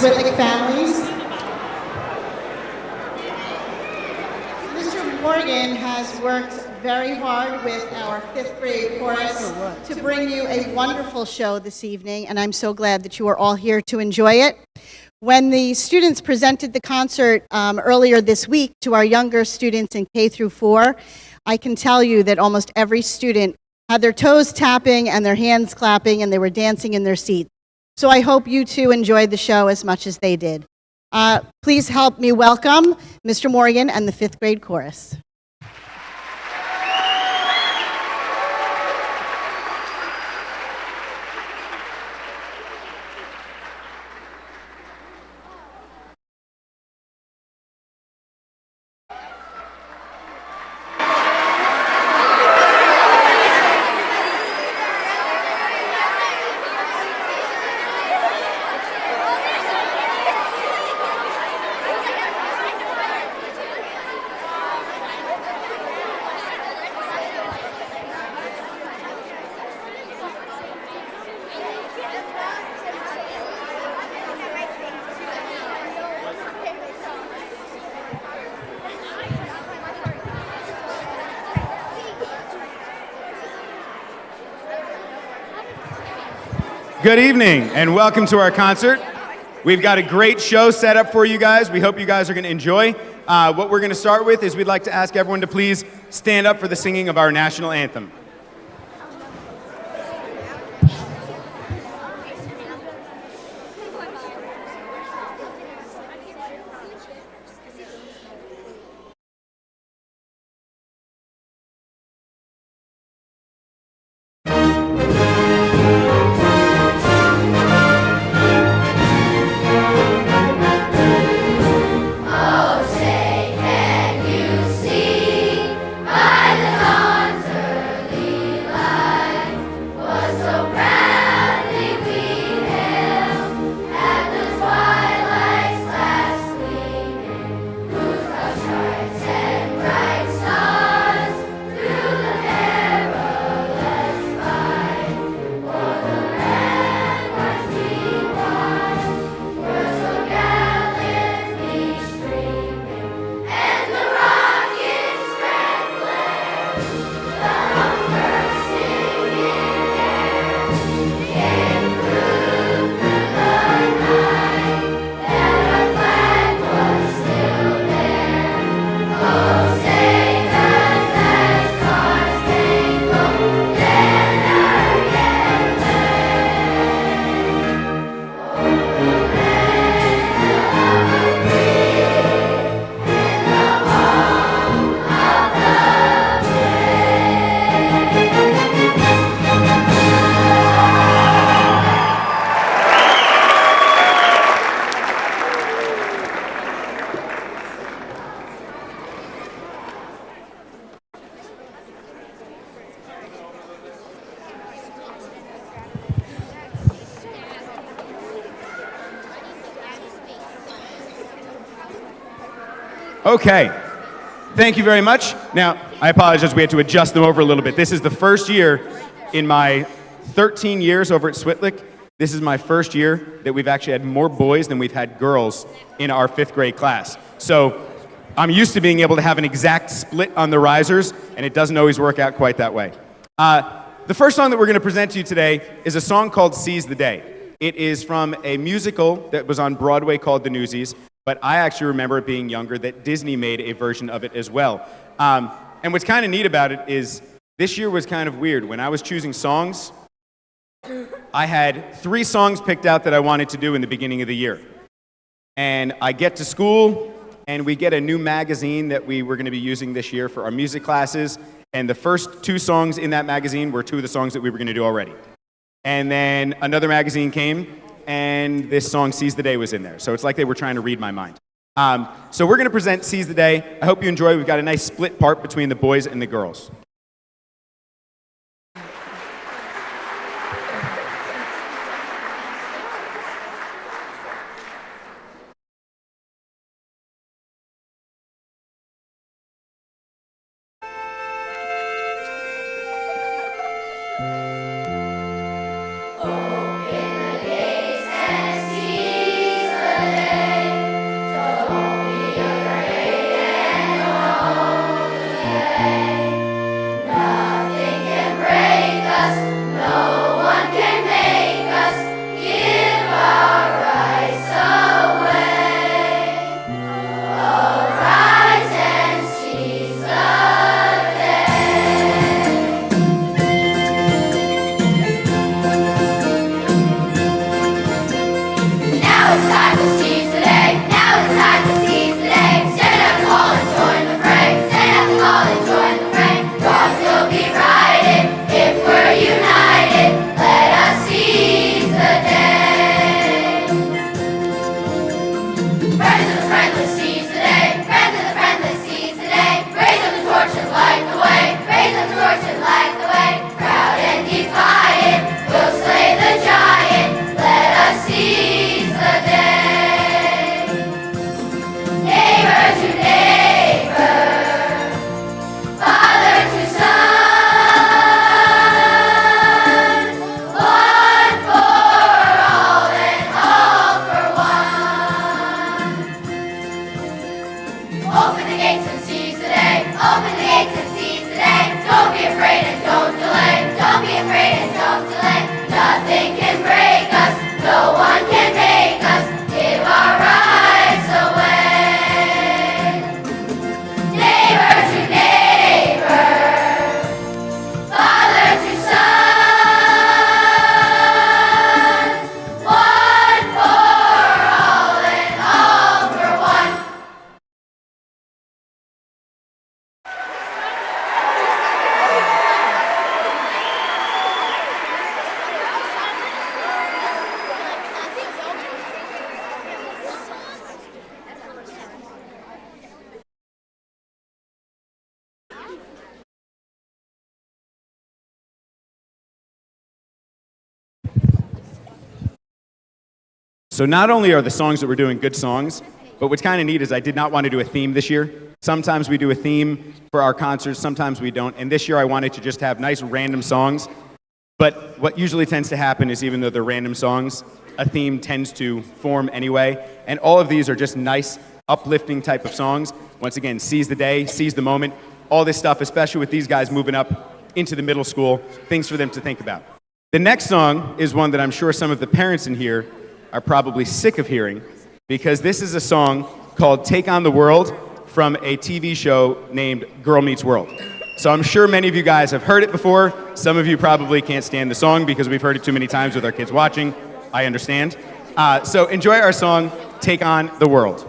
Switik families. Mr. Morgan has worked very hard with our fifth grade chorus to bring you a wonderful show this evening, and I'm so glad that you are all here to enjoy it. When the students presented the concert earlier this week to our younger students in K through 4, I can tell you that almost every student had their toes tapping and their hands clapping, and they were dancing in their seats. So I hope you too enjoyed the show as much as they did. Please help me welcome Mr. Morgan and the fifth grade chorus. Good evening and welcome to our concert. We've got a great show set up for you guys. We hope you guys are going to enjoy. What we're going to start with is we'd like to ask everyone to please stand up for the singing of our national anthem. Okay, thank you very much. Now, I apologize, we had to adjust them over a little bit. This is the first year in my 13 years over at Switik. This is my first year that we've actually had more boys than we've had girls in our fifth grade class. So I'm used to being able to have an exact split on the risers, and it doesn't always work out quite that way. The first song that we're going to present to you today is a song called Seize the Day. It is from a musical that was on Broadway called The Newsies, but I actually remember being younger that Disney made a version of it as well. And what's kind of neat about it is this year was kind of weird. When I was choosing songs, I had 3 songs picked out that I wanted to do in the beginning of the year. And I get to school, and we get a new magazine that we were going to be using this year for our music classes. And the first 2 songs in that magazine were 2 of the songs that we were going to do already. And then another magazine came, and this song, Seize the Day, was in there. So it's like they were trying to read my mind. So we're going to present Seize the Day. I hope you enjoy. We've got a nice split part between the boys and the girls. Open the gates and seize the So not only are the songs that we're doing good songs, but what's kind of neat is I did not want to do a theme this year. Sometimes we do a theme for our concerts, sometimes we don't. And this year I wanted to just have nice random songs. But what usually tends to happen is even though they're random songs, a theme tends to form anyway. And all of these are just nice, uplifting type of songs. Once again, seize the day, seize the moment, all this stuff, especially with these guys moving up into the middle school, things for them to think about. The next song is one that I'm sure some of the parents in here are probably sick of hearing, because this is a song called Take on the World from a TV show named Girl Meets World. So I'm sure many of you guys have heard it before. Some of you probably can't stand the song because we've heard it too many times with our kids watching. I understand. So enjoy our song, Take on the World.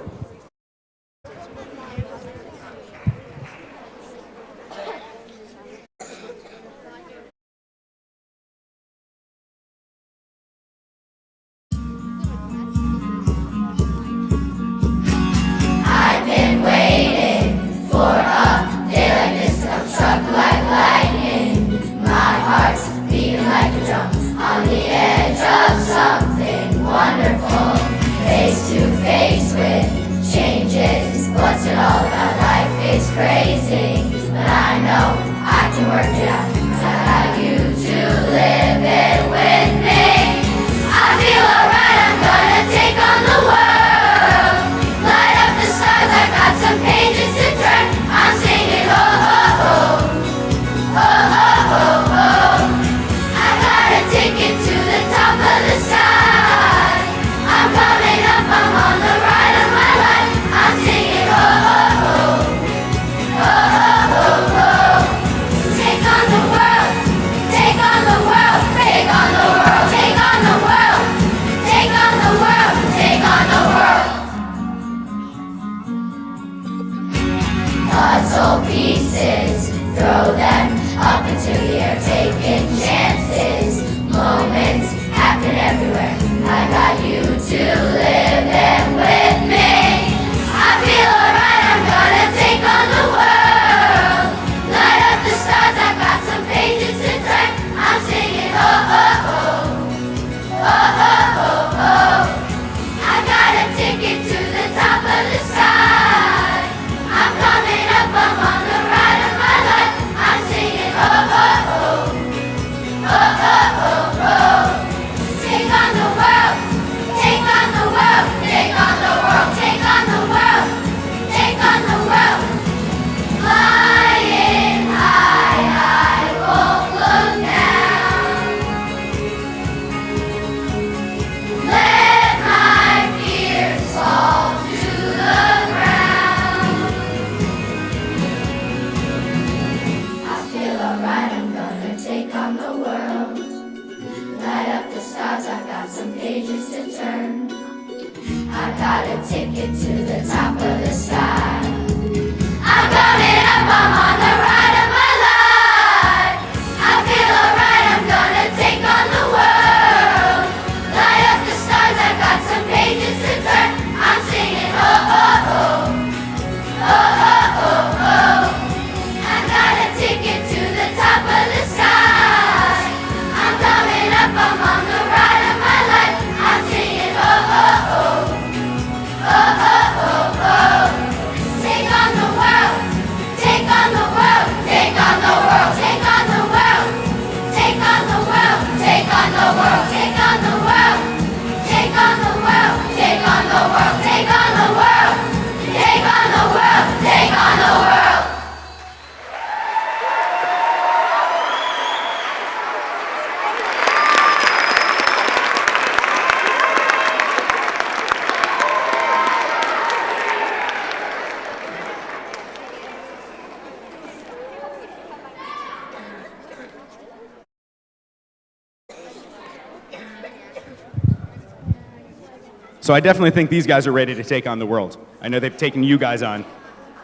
So I definitely think these guys are ready to take on the world. I know they've taken you guys on.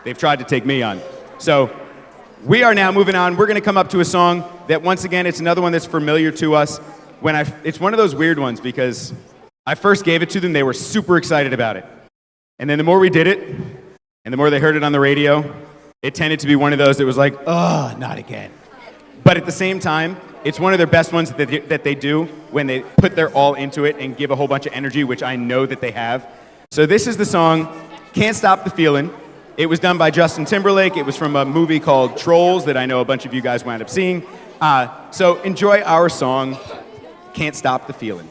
They've tried to take me on. So we are now moving on. We're going to come up to a song that, once again, it's another one that's familiar to us. It's one of those weird ones because I first gave it to them, they were super excited about it. And then the more we did it, and the more they heard it on the radio, it tended to be one of those that was like, oh, not again. But at the same time, It's one of their best ones that they do when they put their all into it and give a whole bunch of energy, which I know that they have. So this is the song, Can't Stop the Feeling. It was done by Justin Timberlake. It was from a movie called Trolls that I know a bunch of you guys wound up seeing. So enjoy our song, Can't Stop the Feeling.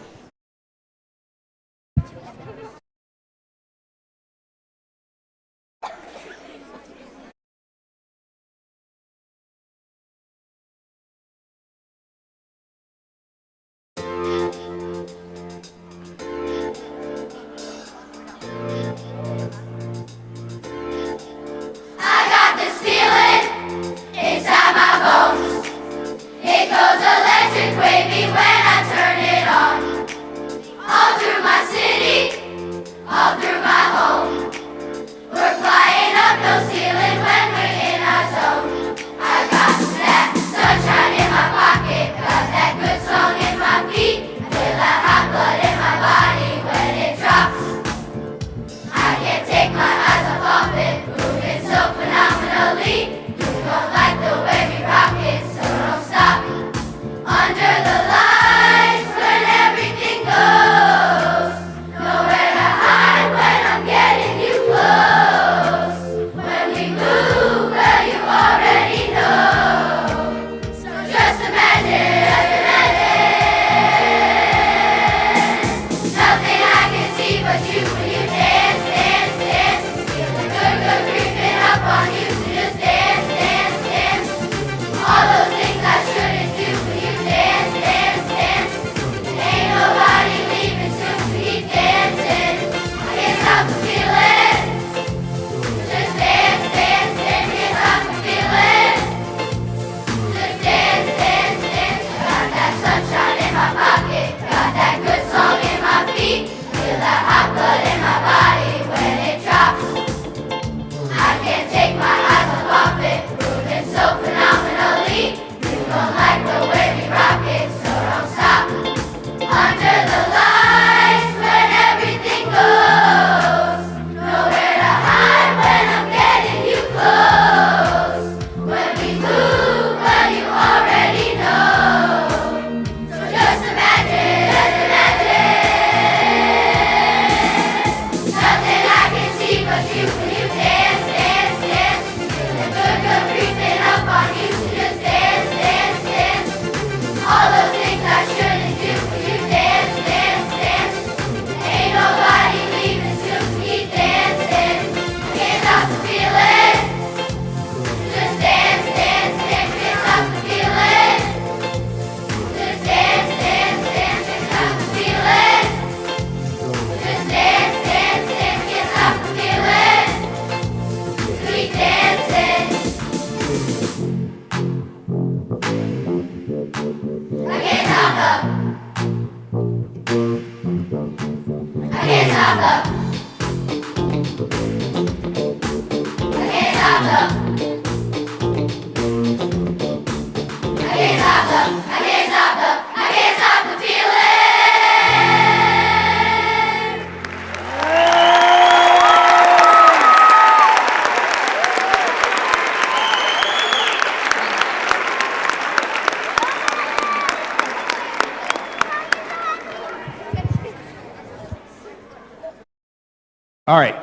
All right.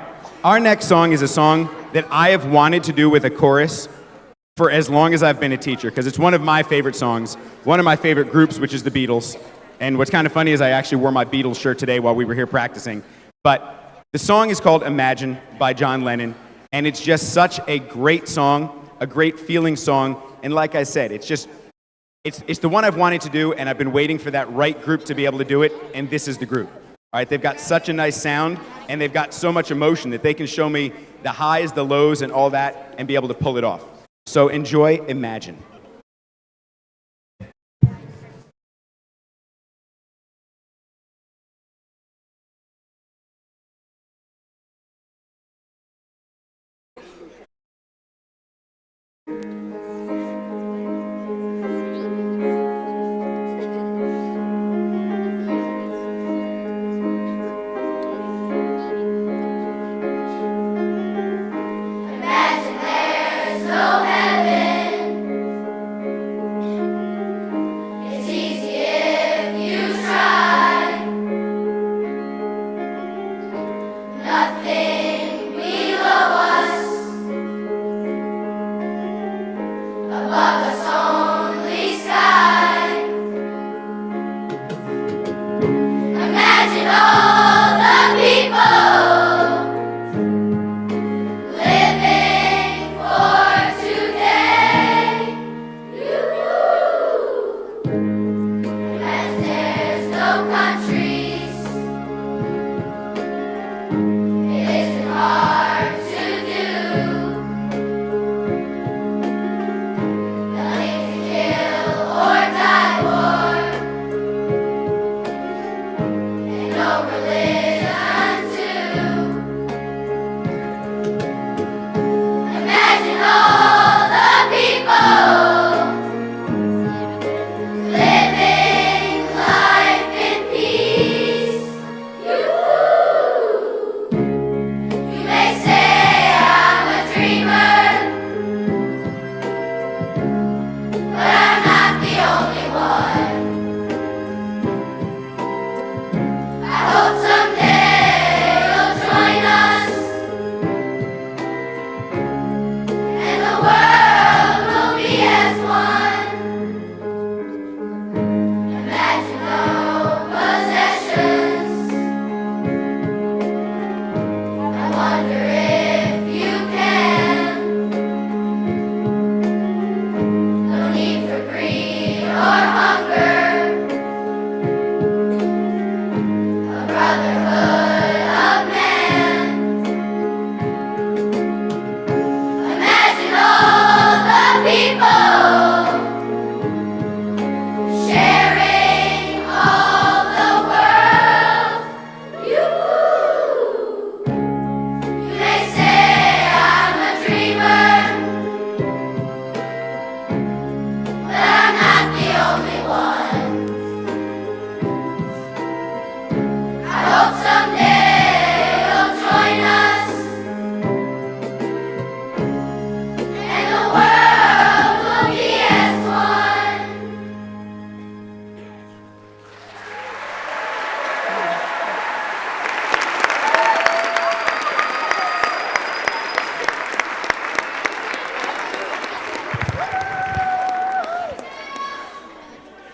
Our next song is a song that I have wanted to do with a chorus for as long as I've been a teacher, because it's one of my favorite songs, one of my favorite groups, which is the Beatles. And what's kind of funny is I actually wore my Beatles shirt today while we were here practicing. But the song is called Imagine by John Lennon, and it's just such a great song, a great feeling song. And like I said, it's the one I've wanted to do, and I've been waiting for that right group to be able to do it, and this is the group. All right, they've got such a nice sound, and they've got so much emotion that they can show me the highs, the lows, and all that, and be able to pull it off. So enjoy Imagine. Imagine there's no heaven.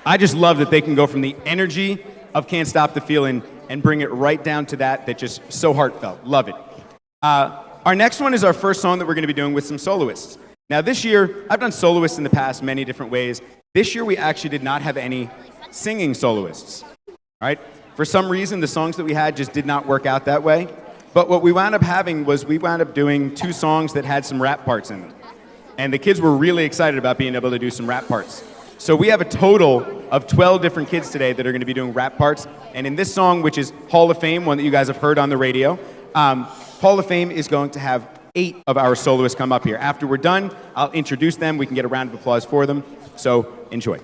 I just love that they can go from the energy of Can't Stop the Feeling and bring it right down to that just so heartfelt. Love it. Our next one is our first song that we're going to be doing with some soloists. Now this year, I've done soloists in the past many different ways. This year we actually did not have any singing soloists. Right? For some reason, the songs that we had just did not work out that way. But what we wound up having was we wound up doing 2 songs that had some rap parts in them. And the kids were really excited about being able to do some rap parts. So we have a total of 12 different kids today that are going to be doing rap parts. And in this song, which is Hall of Fame, one that you guys have heard on the radio, Hall of Fame is going to have 8 of our soloists come up here. After we're done, I'll introduce them. We can get a round of applause for them. So enjoy.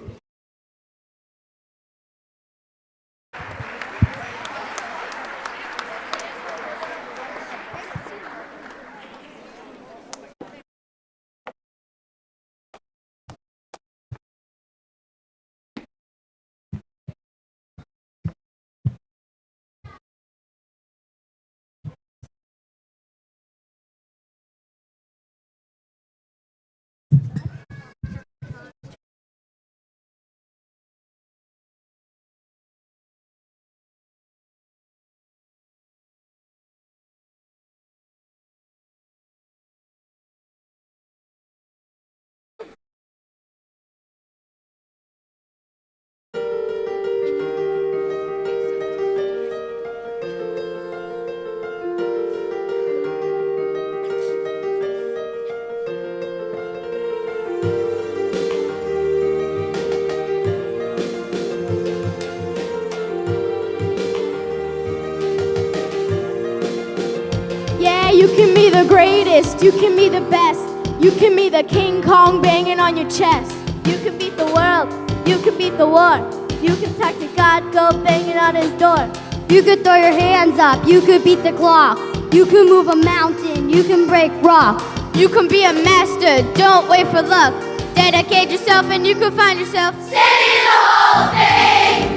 You can be the greatest, you can be the best. You can be the King Kong banging on your chest. You can beat the world, you can beat the war. You can talk to God, go banging on his door. You could throw your hands up, you could beat the clock. You can move a mountain, you can break rock. You can be a master, don't wait for luck. Dedicate yourself and you can find yourself standing in the Hall of Fame.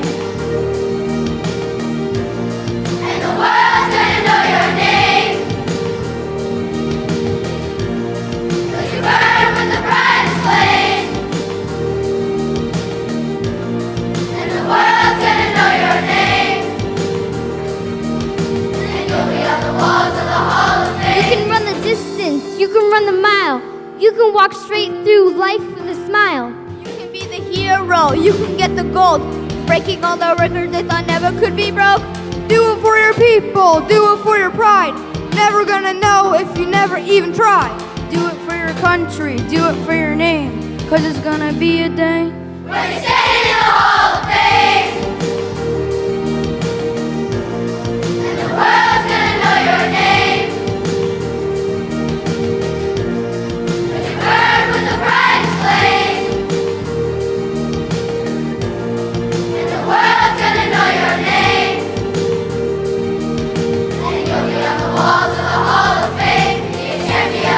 And the world's gonna know your name. Burn with the brightest flame, and the world's gonna know your name, and you'll be on the walls of the Hall of Fame. You can run the distance, you can run the mile, you can walk straight through life with a smile. You can be the hero, you can get the gold, breaking all the records they thought never could be broke. Do it for your people, do it for your pride. Never gonna know if you never even try. Do it for your country, do it for your name, 'cause it's gonna be a day when you're standing in the Hall of Fame, and the world's gonna know your name, when you burn with the brightest flame, and the world's gonna know your name, and you'll be on the walls of the Hall of Fame. Be a champion.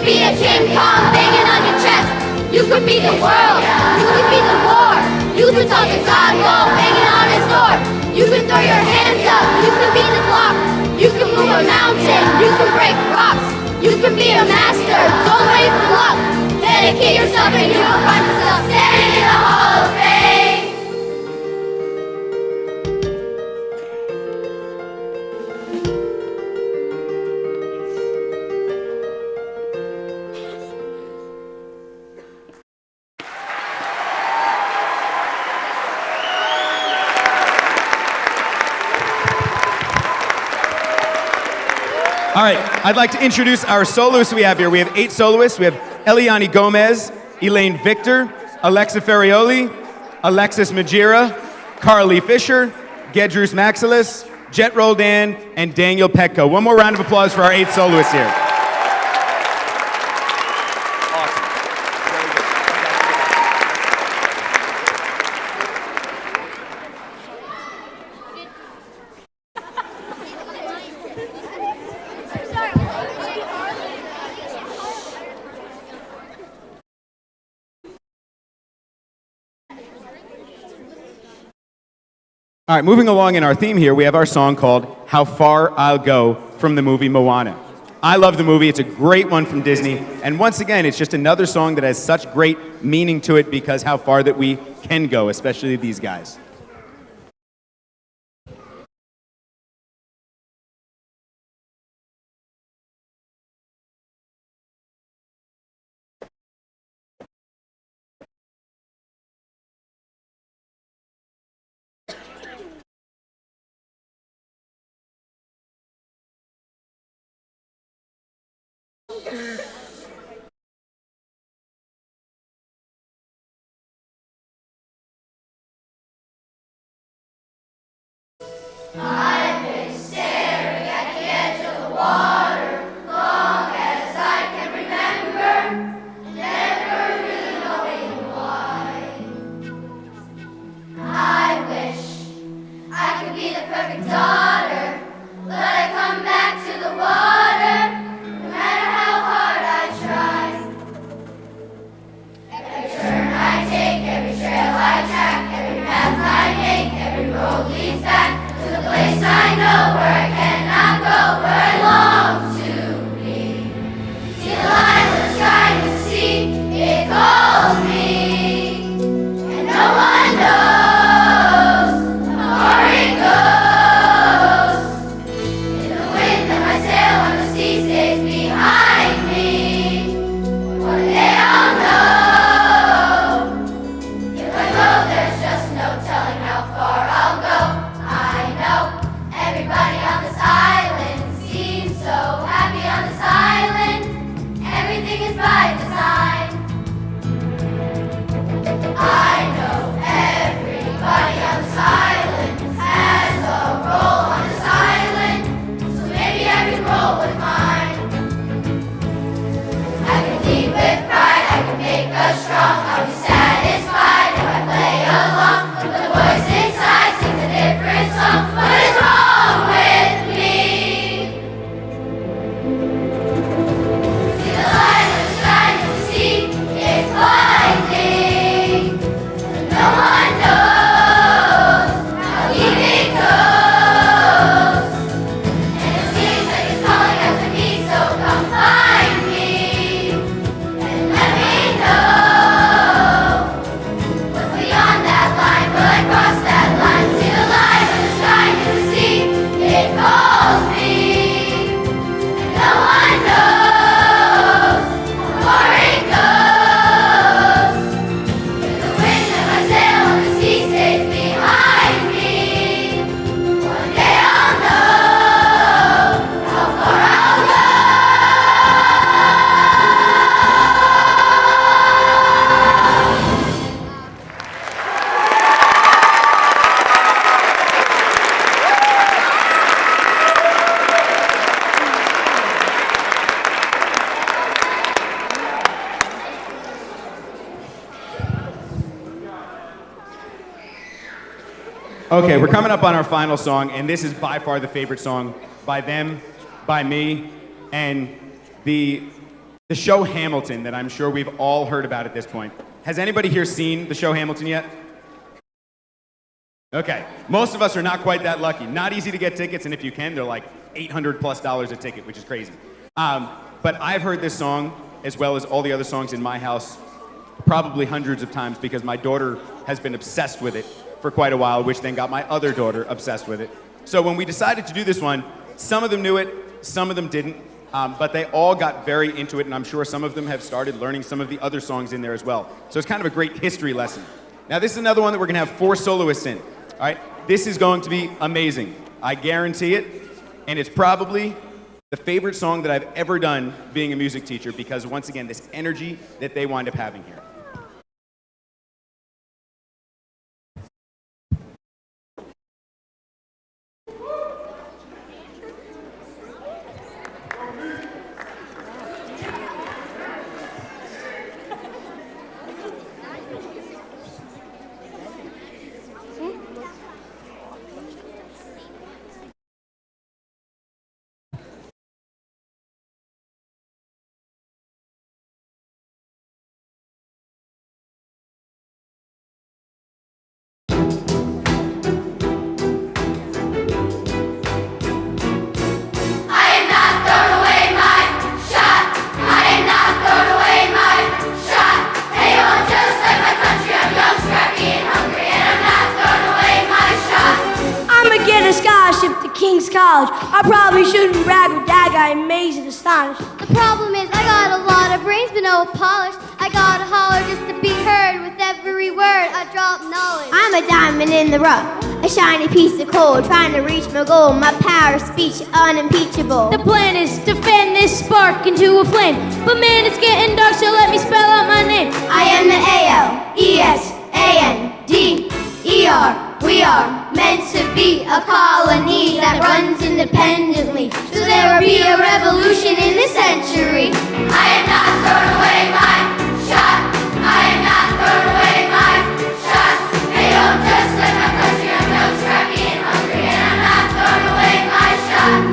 Be a King Kong banging on your chest. You could be the world, you could be the war. You could talk to God, go banging on his door. You can throw your hands up, you can beat the clock. You can move a mountain, you can break rocks. You can be a master, don't wait for luck. Dedicate yourself and you will find yourself standing in the Hall of Fame. All right, I'd like to introduce our soloists we have here. We have 8 soloists. We have Eliani Gomez, Elaine Victor, Alexa Ferrioli, Alexis Majira, Carly Fisher, Gedrus Maxilis, Jet Roldan, and Daniel Petko. One more round of applause for our 8 soloists here. All right, moving along in our theme here, we have our song called How Far I'll Go from the movie Moana. I love the movie. It's a great one from Disney. And once again, it's just another song that has such great meaning to it because how far that we can go, especially these guys. Okay, we're coming up on our final song, and this is by far the favorite song by them, by me, and the show Hamilton that I'm sure we've all heard about at this point. Has anybody here seen the show Hamilton yet? Okay, most of us are not quite that lucky. Not easy to get tickets, and if you can, they're like $800+ a ticket, which is crazy. But I've heard this song, as well as all the other songs in my house, probably hundreds of times because my daughter has been obsessed with it for quite a while, which then got my other daughter obsessed with it. So when we decided to do this one, some of them knew it, some of them didn't, but they all got very into it, and I'm sure some of them have started learning some of the other songs in there as well. So it's kind of a great history lesson. Now this is another one that we're gonna have 4 soloists in, all right? This is going to be amazing. I guarantee it, and it's probably the favorite song that I've ever done being a music teacher because, once again, this energy that they wind up having here. King's College. I probably shouldn't brag, but that guy amazed and astonished. The problem is I got a lot of brains but no polish. I gotta holler just to be heard. With every word I drop knowledge. I'm a diamond in the rough, a shiny piece of coal, trying to reach my goal. My power of speech unimpeachable. The plan is to fan this spark into a flame, but man, it's getting dark, so let me spell out my name. I am the A-L-E-S-A-N-D-E-R. We are meant to be a colony that runs independently, so there will be a revolution in this century. I am not throwing away my shot. I am not throwing away my shot. They don't just like my country, I'm young, scrappy, and hungry, and I'm not throwing away my shot.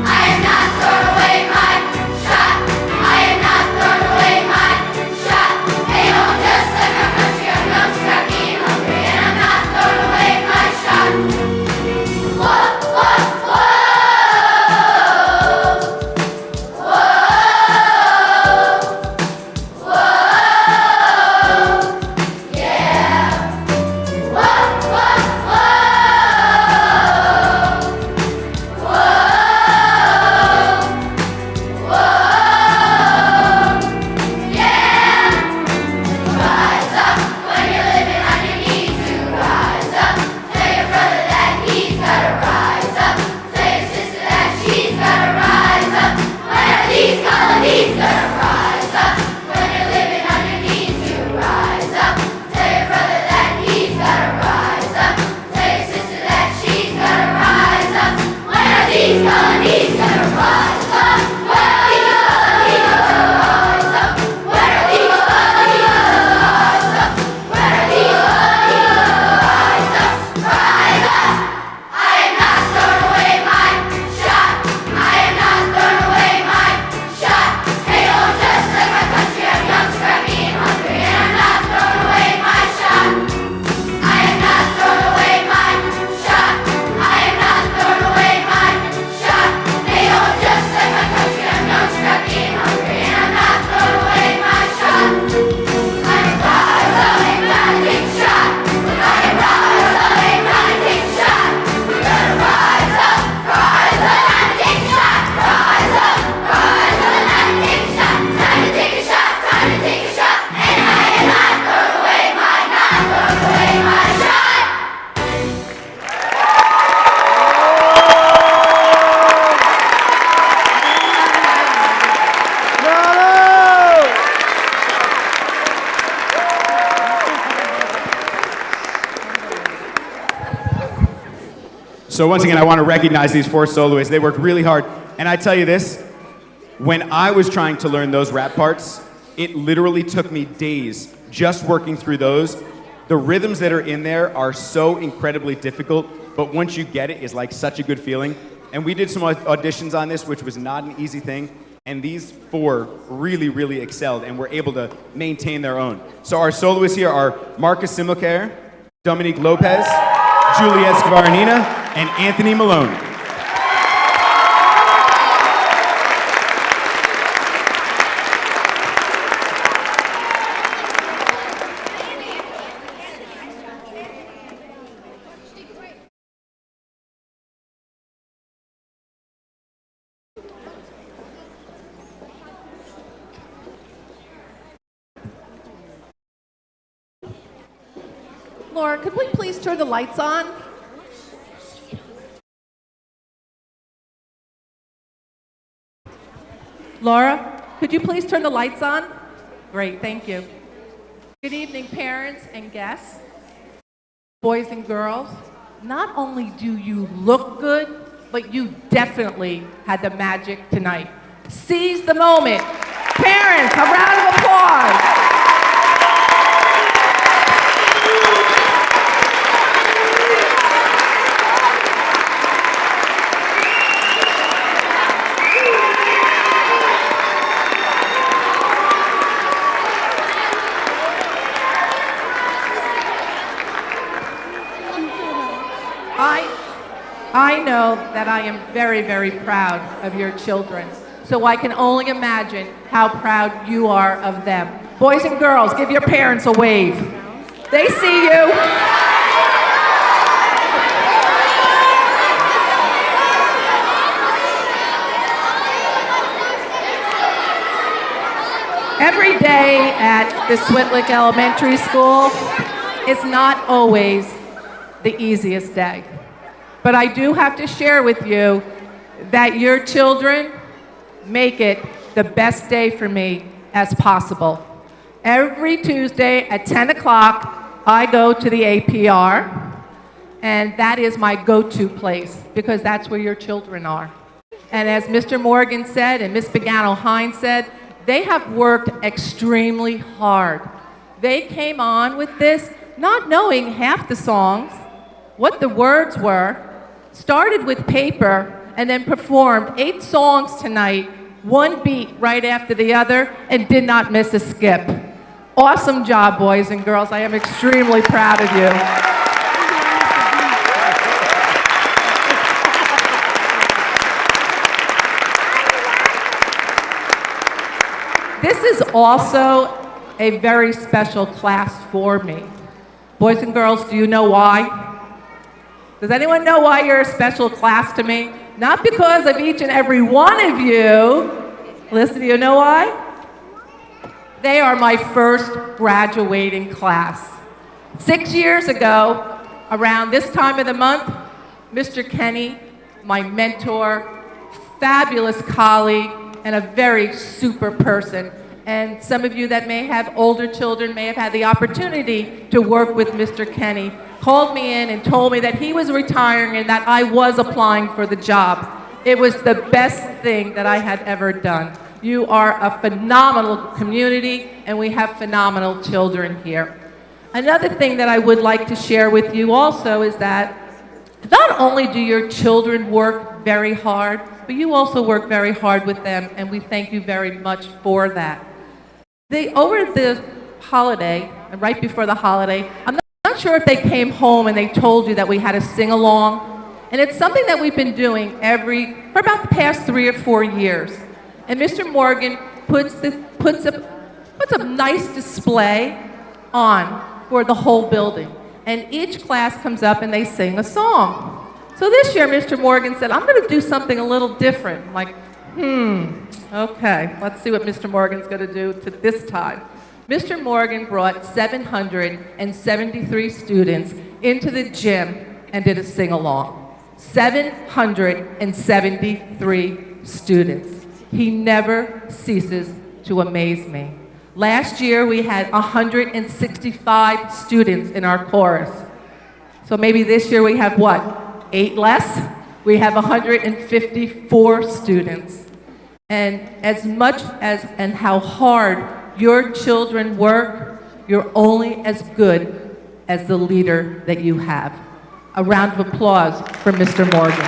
I am not throwing away my shot. I am not throwing away my shot. They don't just like my country, I'm young, scrappy, and hungry, and I'm not throwing away my shot. Whoa, whoa, whoa. So once again, I want to recognize these four soloists. They worked really hard. And I tell you this, when I was trying to learn those rap parts, it literally took me days just working through those. The rhythms that are in there are so incredibly difficult, but once you get it, it's like such a good feeling. And we did some auditions on this, which was not an easy thing. And these four really, really excelled and were able to maintain their own. So our soloists here are Marcus Similcare, Dominique Lopez, Juliet Scavarnina, and Anthony Malone. Laura, could we please turn the lights on? Laura, could you please turn the lights on? Great, thank you. Good evening, parents and guests, boys and girls. Not only do you look good, but you definitely had the magic tonight. Seize the moment. Parents, a round of applause. I know that I am very, very proud of your children, so I can only imagine how proud you are of them. Boys and girls, give your parents a wave. They see you. Every day at the Switik Elementary School is not always the easiest day. But I do have to share with you that your children make it the best day for me as possible. Every Tuesday at 10 o'clock, I go to the APR, and that is my go-to place because that's where your children are. And as Mr. Morgan said and Ms. Pagano-Hines said, they have worked extremely hard. They came on with this not knowing half the songs, what the words were, started with paper, and then performed 8 songs tonight, one beat right after the other, and did not miss a skip. Awesome job, boys and girls. I am extremely proud of you. This is also a very special class for me. Boys and girls, do you know why? Does anyone know why you're a special class to me? Not because of each and every one of you. Listen, do you know why? They are my first graduating class. 6 years ago, around this time of the month, Mr. Kenny, my mentor, fabulous colleague, and a very super person. And some of you that may have older children may have had the opportunity to work with Mr. Kenny, called me in and told me that he was retiring and that I was applying for the job. It was the best thing that I had ever done. You are a phenomenal community, and we have phenomenal children here. Another thing that I would like to share with you also is that not only do your children work very hard, but you also work very hard with them, and we thank you very much for that. Over the holiday, and right before the holiday, I'm not sure if they came home and they told you that we had a sing-along. And it's something that we've been doing for about the past 3 or 4 years. And Mr. Morgan puts a nice display on for the whole building. And each class comes up and they sing a song. So this year, Mr. Morgan said, I'm going to do something a little different. I'm like, okay, let's see what Mr. Morgan's going to do this time. Mr. Morgan brought 773 students into the gym and did a sing-along. 773 students. He never ceases to amaze me. Last year, we had 165 students in our chorus. So maybe this year we have what? 8 less? We have 154 students. And as much as and how hard your children work, you're only as good as the leader that you have. A round of applause for Mr. Morgan.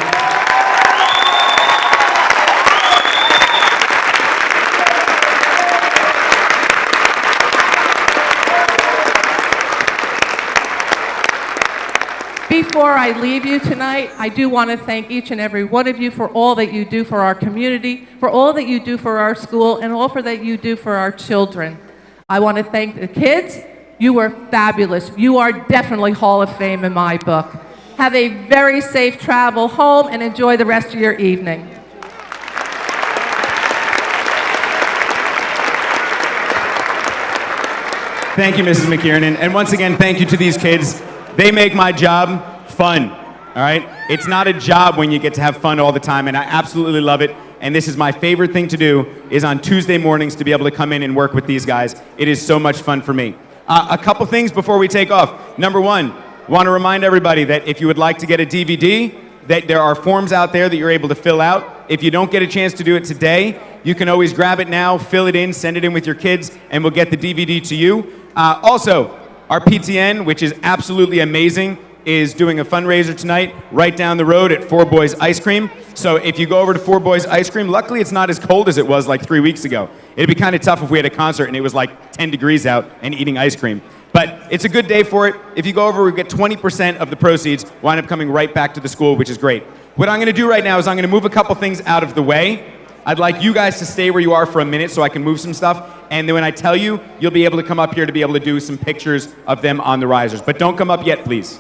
Before I leave you tonight, I do want to thank each and every one of you for all that you do for our community, for all that you do for our school, and all that you do for our children. I want to thank the kids. You were fabulous. You are definitely Hall of Fame in my book. Have a very safe travel home and enjoy the rest of your evening. Thank you, Mrs. McKiernan. And once again, thank you to these kids. They make my job fun, all right? It's not a job when you get to have fun all the time, and I absolutely love it. and this is my favorite thing to do, is on Tuesday mornings to be able to come in and work with these guys. It is so much fun for me. A couple things before we take off. Number one, want to remind everybody that if you would like to get a DVD, that there are forms out there that you're able to fill out. If you don't get a chance to do it today, you can always grab it now, fill it in, send it in with your kids, and we'll get the DVD to you. Also, our PTN, which is absolutely amazing, is doing a fundraiser tonight right down the road at Four Boys Ice Cream. So if you go over to Four Boys Ice Cream, luckily it's not as cold as it was like 3 weeks ago. It'd be kind of tough if we had a concert and it was like 10 degrees out and eating ice cream. But it's a good day for it. If you go over, we get 20% of the proceeds wind up coming right back to the school, which is great. What I'm gonna do right now is I'm gonna move a couple things out of the way. I'd like you guys to stay where you are for a minute so I can move some stuff. And then when I tell you, you'll be able to come up here to be able to do some pictures of them on the risers. But don't come up yet, please.